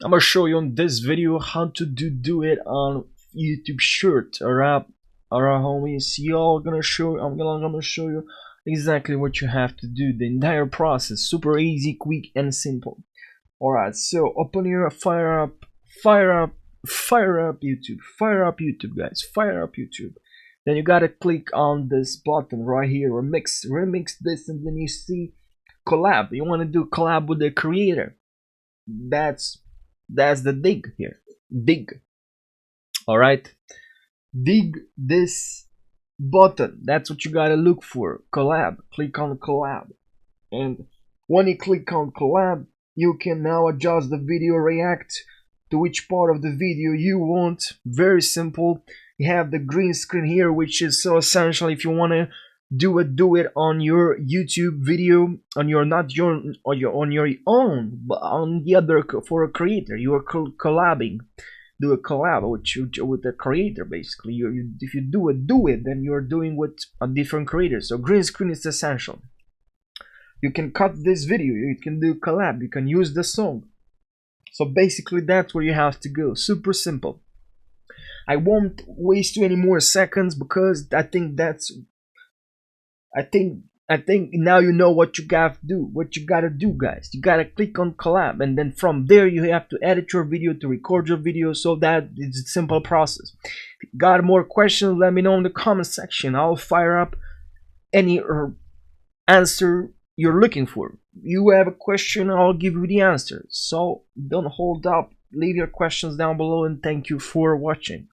I'm gonna show you on this video how to do it on YouTube Short. Alright, homies. I'm gonna show you exactly what you have to do. The entire process, super easy, quick, and simple. Alright, so open your fire up YouTube. Fire up YouTube, guys. Fire up YouTube. Then you gotta click on this button right here, remix this, and then you see collab. You wanna do collab with the creator. That's the dig here. Dig. Alright. Dig this button. That's what you gotta look for. Collab. Click on collab. And when you click on collab, you can now adjust the video, react to which part of the video you want. Very simple. You have the green screen here, which is so essential if you want to do it on your YouTube video, on your on your own, but on the other, for a creator. You are collabing. Do a collab with the creator. Basically, if you do it, then you're doing with a different creator. So green screen is essential. You can cut this video, you can do collab, you can use the song. So basically that's where you have to go. Super simple. I won't waste you any more seconds because I think now you know what you gotta do, guys. You gotta click on collab, and then from there you have to edit your video, to record your video, so that it's a simple process. If you got more questions, let me know in the comment section. I'll fire up any answer you're looking for. You have a question, I'll give you the answer. So don't hold up, leave your questions down below, and thank you for watching.